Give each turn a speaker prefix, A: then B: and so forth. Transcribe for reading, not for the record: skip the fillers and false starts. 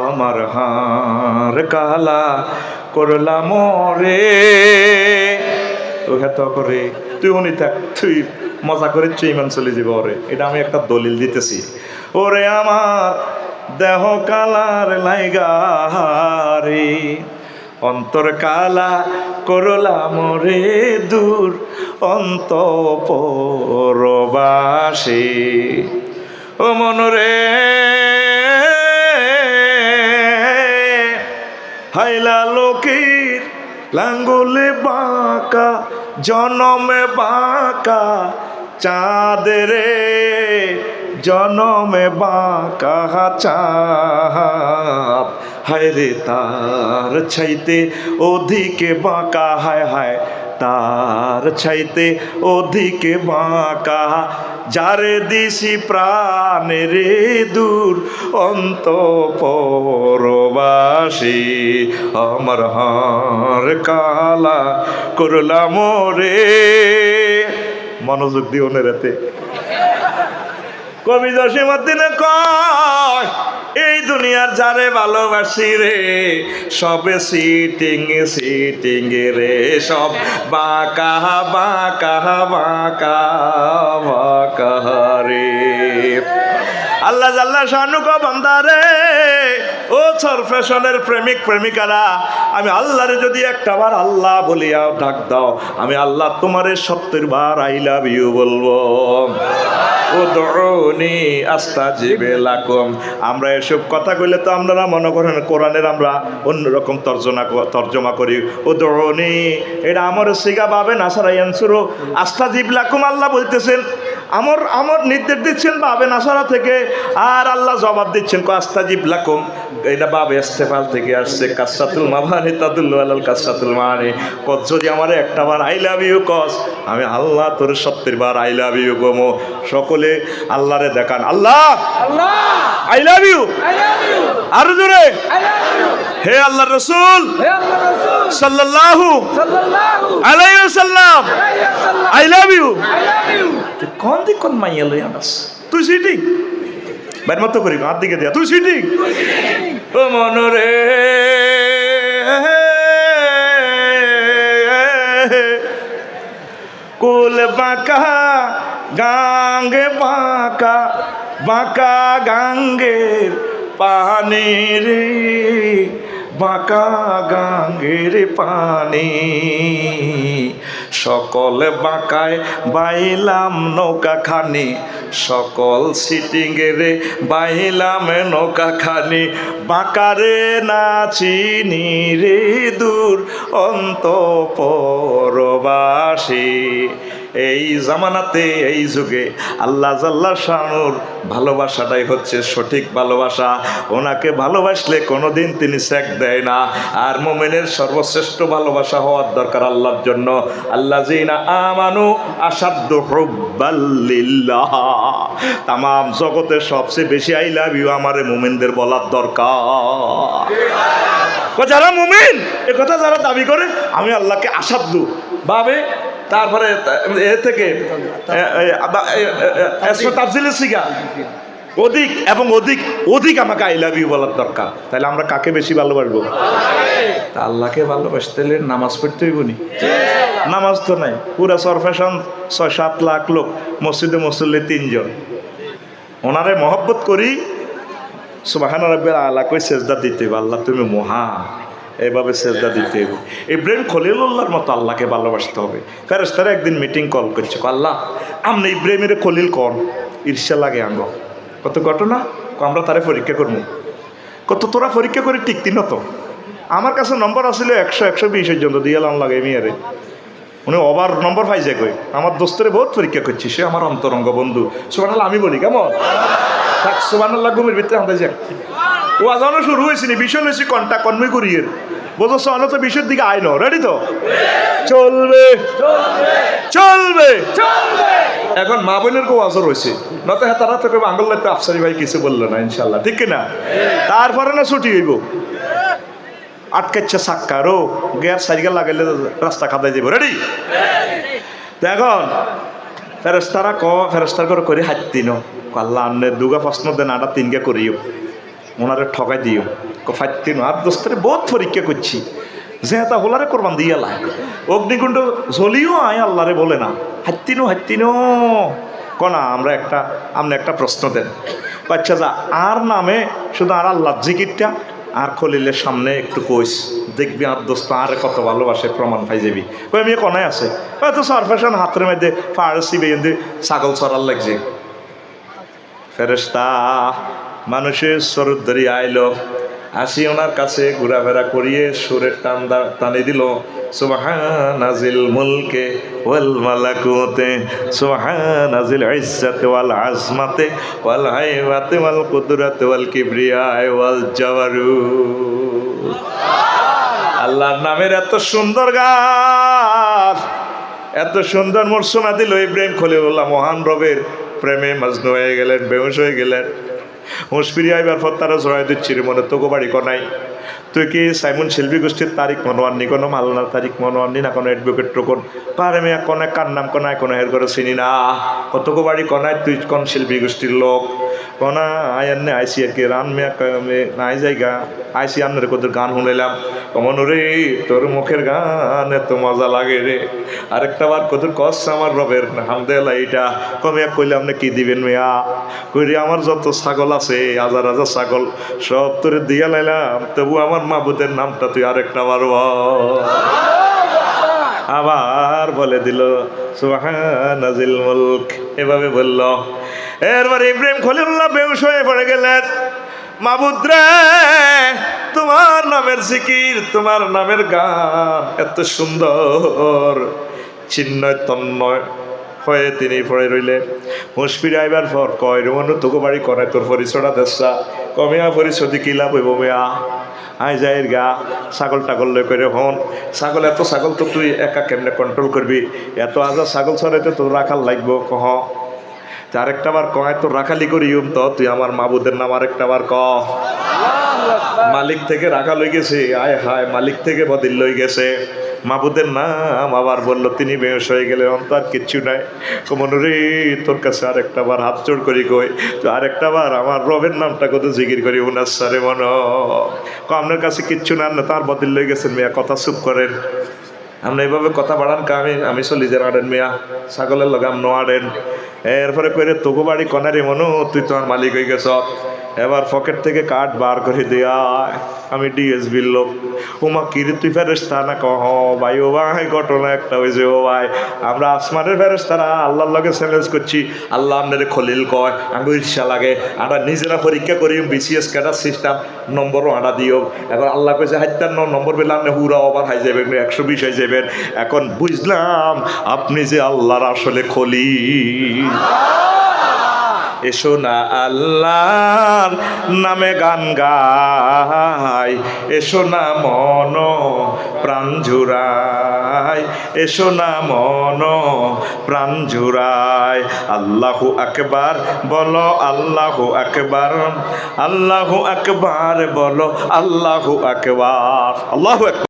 A: আমার হার কালা করলাম রে। তো হেত করে তুই উনি থাক, তুই মজা করে ইমান চলে যাবে ওরে। এটা আমি একটা দলিল দিতেছি। ওরে আমার দেহ কালার লাইগা রে, অন্তর কালা করলাম রে দূর অন্তঃপুরবাসী। ও মনরে হাইলা লোকের লাঙ্গুলে বাঁকা, জনমে বাঁকা চাঁদরে, জনমে বাঁকা চাঁদ। হায় রে তার ছাইতে অধিকে বাঁকা, হায় হায় তার ছাইতে অধিকে বাঁকা, যারে দিছি প্রাণে রে দূর অন্তঃপুরবাসী। আমার হার কালা করলাম রে। মনোযোগ দিও না রাতে। কবি জসীমউদ্দিনে কয়, এই দুনিয়ার যারে ভালোবাসি রে, সবে সিটিং সিটিং রে, সব বাঁকা বাঁকা বাঁকা বাঁকা রে। আল্লাহ জাল্লা শানু কো বান্দারে, ও সরফেশনের প্রেমিক প্রেমিকারা, আমি আল্লাহরে যদি একটা বার আল্লাহ বলিয়া ডাক দাও, আমি আল্লাহ তোমারে 70 বার আই লাভ ইউ বলবো। উদউনি আস্তাজিব লাকুম। আমরা এসব কথা কইলে তো আপনারা মনে করেন কোরআনের আমরা অন্যরকম তর্জমা করি। উদউনি এটা আমার সিগা বাবে নাসারা ইয়ানসুরু আস্তাজিব লাকুম। আল্লাহ বলতেছেন, আমার নির্দেশ দিচ্ছেন বাবে নাসারা থেকে, আর আল্লাহ জবাব দিচ্ছেন আস্তাজিব লাকুম। এটা বাবে ইস্তেফাল থেকে আসছে। কাসরাতুল মাবানি তাদুল্লু আলাল কাসরাতুল মানি। কত যদি আমার একটা বার আই লাভ ইউ কস, আমি আল্লাহ তোর 70 বার আই লাভ ইউ গমো। সকলে আল্লাহরে দেখান, আল্লাহ আল্লাহ আই লাভ ইউ, আরো জোরে হে আল্লাহর রাসূল সাল্লাল্লাহু আলাইহি ওয়াসাল্লাম আই লাভ ইউ। কোন দিক কোন মাইয়া লইয়া নাস, তুই সিটি বাইর মতো করি হাত দিকে দিয়া, তুই সিটি। ও মনরে কুল বাঁকা গাঙ্গে বাঁকা, বাঁকা গাঙ্গের পানি রে, বাঁকা গাঙ্গের পানি। সকল বাঁকায় বাইলাম নৌকা খানি, সকল সিটিংয়ে বাইলাম নৌকা খানি, বাঁকারে না চিনি রে দূর অন্তঃপুরবাসী। এই জামানাতে এই যুগে আল্লাহ জাল্লা শানুর ভালোবাসাটাই হচ্ছে সঠিক ভালোবাসা। ওনাকে ভালোবাসলে কোনোদিন তিনি সেক দেয় না। আর মুমিনের সর্বশ্রেষ্ঠ ভালোবাসা হওয়ার দরকার আল্লাহর জন্য। আল্লাযিনা আমানু আশাদ্দু হুব্বাল লিল্লাহ। তামাম জগতের সবচেয়ে বেশি আই লাভ ইউ আমারে মুমিনদের বলার দরকার। যারা মুমিন এ কথা যারা দাবি করে, আমি আল্লাহকে আশাদ্দু ভাবে, তারপরে এ থেকে অধিক এবং অধিক অধিক আমাকে আই লাভ ইউ বলার দরকার। তাহলে আমরা কাকে বেশি ভালোবাসবো? তা আল্লাহকে ভালোবাসতে হলে নামাজ পড়তে হইব নি? নামাজ তো নাই। পুরা সরফেশন 6-7 লাখ লোক, মসজিদে মুসল্লি 3 জন। ওনারে মহব্বত করি, সুবহান রাব্বিল আলা কই সেজদা দিতে হইব। আল্লাহ তুমি মহান, এইভাবে সেজদা দিতে হবে। ইব্রাহিম খলিলুল্লাহর মতো আল্লাহকে ভালোবাসতে হবে। ফেরেশতারা একদিন মিটিং কল করছে, আল্লাহ আপনি ইব্রাহিমের খলিল কন, ঈর্ষা লাগে আঙ্গ। কত ঘটনা, আমরা তারে পরীক্ষা করবো। কত তোরা পরীক্ষা করে টিকতি না তো। আমার কাছে নম্বর আসলে 100-120 জন্য দিয়ে এলাম লাগে মেয়ারে। উনি ওভার নম্বর পাইছে কই। আমার দোস্তরে বহুত পরীক্ষা করছি, সে আমার অন্তরঙ্গ বন্ধু। সুবহানাল্লাহ আমি বলি কেমন থাক, সুবহানাল্লাহ ঘুমের ভিতরে আমাদের যাক। ও আজানো শুরু হয়েছে নি, বিষয় হয়েছে কন্টা কন্ময় করিয়ে বোঝো সহলো তো বিষয়ের দিকে আয় না। রেডি তো? চলবে চলবে চলবে। এখন মা বোনের কেউ আসর হয়েছে না তো, তারা তো কেউ আঙ্গুল লাগতে আফসারি ভাই কিছু বললো না, ইনশাল্লাহ ঠিক কিনা? তারপরে না ছুটি হইব, আটকাচ্ছে সাক্কারও গ্যাস সাইকেল লাগাইলে রাস্তা খাদাই যাব। রেডি? এখন ফেরেস্তারা ফেরেস্তার করে হাঁটতি ন, আল্লাহ আন্নের দুগা প্রশ্ন দেন, আটা 3 গে করিও, ওনারে ঠকাই দিও। ফাইতিনো আর দোস্তরে বহুত পরীক্ষা করছি যে এটা হোলারে কোরবান দিয়ে লাই অগ্নিকুণ্ড জ্বলিও আয় আল্লাহরে বলে না হাত্তিনো কনা আমরা একটা প্রশ্ন দেন বাচ্চা যা আর নামে শুধু আর আল্লাহ জিকিরটা আর খলিলের সামনে একটু কইস দেখবি আর দোস্ত আর কত ভালোবাসে প্রমাণ পাই যাবি কই আমি কনায় আছে হয়তো সরফেশন হাতের মধ্যে ফার্সি বেঁধে ছাগল চড়ার লাগছে ফেরেশতা মানুষের শরৎ ধরি আইলো আসি ওনার কাছে ঘোরাফেরা করিয়ে সুরের টানে দিল সুবহানাজিল মুলকে ওয়াল মালাকুতে সুবহানাজিল ইজ্জাতে ওয়াল আজমাতে ওয়াল হাইবাতে ওয়াল কুদরাতে ওয়াল কিবরিয়ায় ওয়াল জাবারুত। আল্লাহর নামের এত সুন্দর গান, এত সুন্দর মর্সনা দিল ইব্রাহিম খলিলুল্লাহ মহান রবের প্রেমে মজনু হয়ে গেলেন, বেহুশ হয়ে গেলেন। হুঁশ ফিরিয়ে আইবার পর তারা জড়াই দিচ্ছি রে মনে তোকে বাড়ি কনাই তুই কি সাইমন শিল্পী গোষ্ঠীর তারিখ মনোয়াননি কোনো মালনার তারিখ মনোয়াননি না কোনো অ্যাডভোকেট টোকন পারে মেয়া কনে কার নাম কনায় কোনো এর করে চিনি না কতকো বাড়ি কনায় তুই কোন শিল্পী গোষ্ঠীর লোক কনা আয়ান্নে আইসি আর কি রান মেয়া নাই জায়গা আইসি আপনার কোদের গান শুনেলাম কমন রে তোর মুখের গান এত মজা লাগে রে আরেকটা বার কোদের কষ্ট আমার রবের হামদেলা এইটা কমিয়া কইলে আপনি কি দিবেন মেয়া কইরে আমার যত ছাগল আছে হাজার হাজার ছাগল সব তোরে দিয়া লাইলাম তবু আমার মাবুদের নামটা তুই আরেকটা বার আবার বলে দিল সুবহানাজিল মুলক এভাবে বলল। এরপর ইব্রাহিম খলিলুল্লাহ বেহুশ হয়ে পড়ে গেলেন। মাবুদ রে তোমার নামের জিকির তোমার নামের গান এত সুন্দর চিন্ময় তন্ময় হয়ে তিনি পড়ে রইলেন। হুঁশ ফিরে আইবার পর কয় রে মনু তোকে বাড়ি কনায় তোর পরিচয়টা দেশা কমিয়া পরিচয় কি লাভ হইব মেয়া আই যাই গা ছাগল টাগল লই করে হন ছাগল এত ছাগল তো তুই একা কেমনে কন্ট্রোল করবি এত হাজার ছাগল ছড়াইতে তোর রাখাল লাগবো কহ আরেকটা বার কয় তোর রাখালি করিম তো তুই আমার মাবুদের নাম আরেকটা বার ক মালিক থেকে রাখা লই গেছে আয় হায় মালিক থেকে বদিল লই গেছে মাবুদের নাম আবার বললো তিনি বেহুশ হয়ে গেলে অন্ত আর কিচ্ছু নাই কমন রে তোর কাছে আরেকটা বার হাত জোড় করি কই তো আরেকটা বার আমার রবের নামটা কত জিকির করি উনার সারে মন আপনার কাছে কিচ্ছু না তার বদিল লই গেছেন মেয়া কথা চুপ করেন আমরা এইভাবে কথা বাড়ান কা আমি চলি যে আড়েন মেয়া ছাগলের লগাম নো আড়েন এরপরে কইরে তোকে বাড়ি কনারে মনো তুই তোমার মালিক হয়ে গেছ এবার পকেট থেকে কার্ড বার করে দেয়া আমি ডিএসবির লোক ওমা কিরে তুই ফেরেশতা না কহ ভাই ও ভাই ঘটনা একটা হয়েছে ও ভাই আমরা আসমানের ফেরেশতারা আল্লাহর লগে চ্যালেঞ্জ করছি আল্লাহ আপনারে খলিল কয় আঙ্গু ঈর্ষা লাগে আমরা নিজেরা পরীক্ষা করি বিসিএস ক্যাডার সিস্টেম নম্বরও আড়া দিও এখন আল্লাহ কইছে 57 নম্বর পেলে আপনি হুরা ওভার হাই যাবেন 120 হাই যাবেন এখন বুঝলাম আপনি যে আল্লাহর আসলে খলিল এসো না আল্লাহর নামে গান গাই এসো না মন প্রাণ জুড়াই এসো না মন প্রাণ জুড়াই আল্লাহু আকবার বলো আল্লাহু আকবার বলো আল্লাহু আকবার আল্লাহু আকবার।